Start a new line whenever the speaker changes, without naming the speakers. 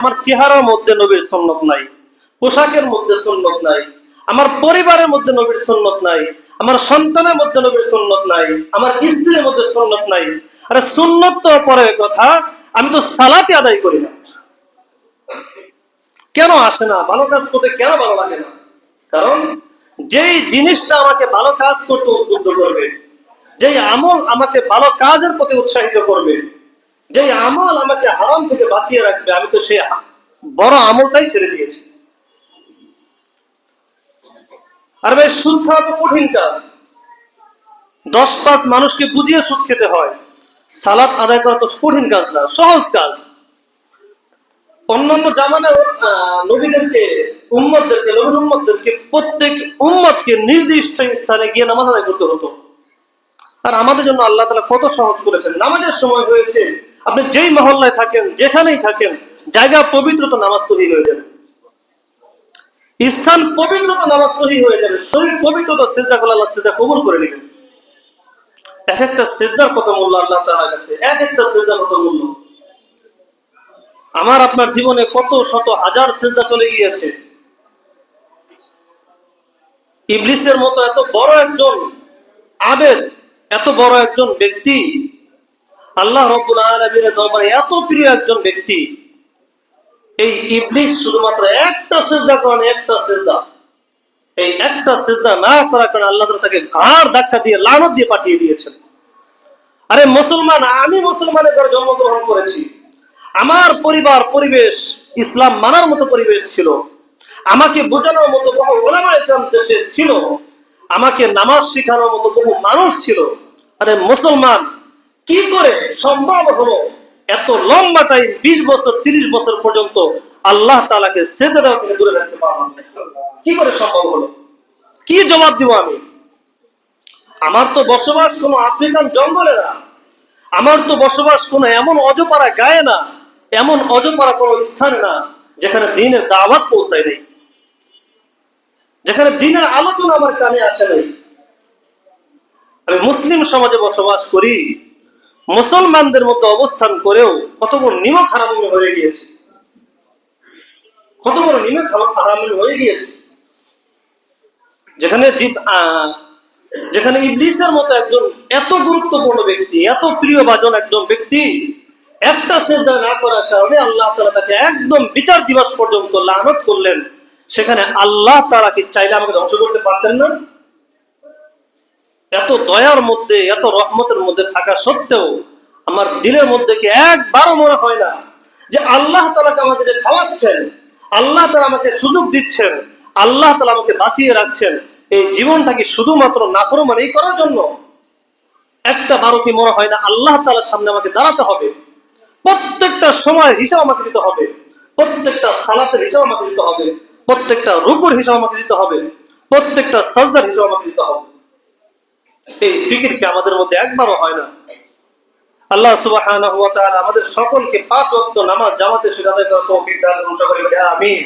আমার চেহারার মধ্যে নবীর সুন্নত নাই, পোশাকের মধ্যে সুন্নত নাই, আমার পরিবারের মধ্যে নবীর সুন্নত নাই, আমার সন্তানের মধ্যে নবীর সুন্নত নাই, আমার স্ত্রীর মধ্যে সুন্নত নাই। আরে সুন্নত তো পরের কথা, আমি তো সালাতে আদায় করি না। কেন আসে না? ভালো কাজ করতে কেন ভালো লাগে না? কারণ যেই জিনিসটা আমাকে ভালো কাজ করতে উদ্বুদ্ধ করবে, যেই আমল আমাকে ভালো কাজের প্রতি উৎসাহিত করবে, যে আমল আমাকে হারাম থেকে বাঁচিয়ে রাখবে, আমি তো সেই বড় আমলটাই ছেড়ে দিয়েছি। আর ভাই, সুদ খাওয়া তো কঠিন কাজ। 10-5 মানুষকে বুঝিয়ে সুদ খেতে হয়। সালাত আদায় করা তো কঠিন কাজ না, সহজ কাজ। অন্যান্য জামানায় নবীদেরকে, নবীর উম্মতদেরকে প্রত্যেক উম্মতকে নির্দিষ্ট স্থানে গিয়ে নামাজ আদায় করতে হতো। আর আমাদের জন্য আল্লাহ তাআলা কত সহজ করেছেন। নামাজের সময় হয়েছে, আপনি যেই মহল্লায় থাকেন, যেখানেই থাকেন, জায়গা পবিত্র তো নামাজ সহি হয়ে যাবে, স্থান পবিত্র তো নামাজ সহি হয়ে যাবে, শরীর পবিত্র তো সিজদা করলে আল্লাহ সিজদা কবুল করে নেবেন। এক একটা সিজদার কত মূল্য আল্লাহ তাআলার কাছে, এক একটা সিজদার কত মূল্য। আমার আপনার জীবনে কত শত হাজার সিজদা চলে গিয়েছে। ইবলিসের মতো এত বড় একজন আবেদ, এত বড় একজন ব্যক্তি, আল্লাহ রাব্বুল আলামিনের দরবারে এত প্রিয় একজন ব্যক্তি, এই ইবলিস শুধুমাত্র একটা সিজদা করেন, একটা সিজদা, এই একটা সিজদা না করার কারণে আল্লাহ তাআলা তাকে ঘাড় ধাক্কা দিয়ে লানত দিয়ে পাঠিয়ে দিয়েছেন। আরে মুসলমান, আমি মুসলমানের ঘরে জন্মগ্রহণ করেছি, আমার পরিবার পরিবেশ ইসলাম মানার মতো পরিবেশ ছিল, আমাকে বোঝানোর মতো বহু ওলামা ইকরাম দেশে ছিল, আমাকে নামাজ শেখানোর মতো বহু মানুষ ছিল। আরে মুসলমান, কি করে সম্ভব হলো এত লম্বা টাইম, 20 বছর 30 বছর পর্যন্ত আল্লাহ তাআলাকে সিজদা থেকে দূরে রাখতে পারলাম? কি করে সম্ভব হলো? কি জবাব দিব আমি? আমার তো বসবাস কোনো আফ্রিকান জঙ্গলে না, আমার তো বসবাস কোনো এমন অজপাড়া গায়ে না, এমন অজপাড়া কোনো স্থানে না যেখানে দ্বীনের দাওয়াত পৌঁছায় নাই, যেখানে দ্বীনের আলোচনা আমার কানে আসে নাই। আমি মুসলিম সমাজে বসবাস করি, মুসলমানদের মধ্যে অবস্থান করেও কত বড় নিমক হারামি হয়ে গিয়েছে, কত বড় নিমক হারামি হয়ে গিয়েছে। যেখানে ইবলিসের মতো একজন এত গুরুত্বপূর্ণ ব্যক্তি, এত প্রিয় ভাজন একজন ব্যক্তি, একটা সিজদা না করার কারণে আল্লাহ তাআলা তাকে একদম বিচার দিবস পর্যন্ত লানত করলেন। সেখানে আল্লাহ তাআলা কি চাইলে আমাকে ধ্বংস করতে পারতেন না? এত দয়ার মধ্যে, এত রহমতের মধ্যে থাকা সত্ত্বেও আমার দিলের মধ্যে কি একবারও মনে হয় না যে আল্লাহ তাআলাকে আমাকে যে খাওয়াচ্ছেন, আল্লাহ তাআলা আমাকে সুযোগ দিচ্ছেন, আল্লাহ তাআলা আমাকে বাঁচিয়ে রাখছেন, এই জীবনটা কি শুধুমাত্র নাফরমানি করার জন্য? একটা বারো কি মনে হয় না আল্লাহ তাআলার সামনে আমাকে দাঁড়াতে হবে, প্রত্যেকটা সময় হিসাব আমাকে দিতে হবে, প্রত্যেকটা সালাতের হিসাব আমাকে দিতে হবে, প্রত্যেকটা রুকুর হিসাব আমাকে দিতে হবে, প্রত্যেকটা সাজদার হিসাব আমাকে দিতে হবে? এই ফিকির কি আমাদের মধ্যে একবারও হয় না? আল্লাহ সুবহানাহু ওয়া তাআলা আমাদের সকলকে 5 ওয়াক্ত নামাজ জামাতে আদায় করার তৌফিক দান করুন। সকলে বলি আমিন।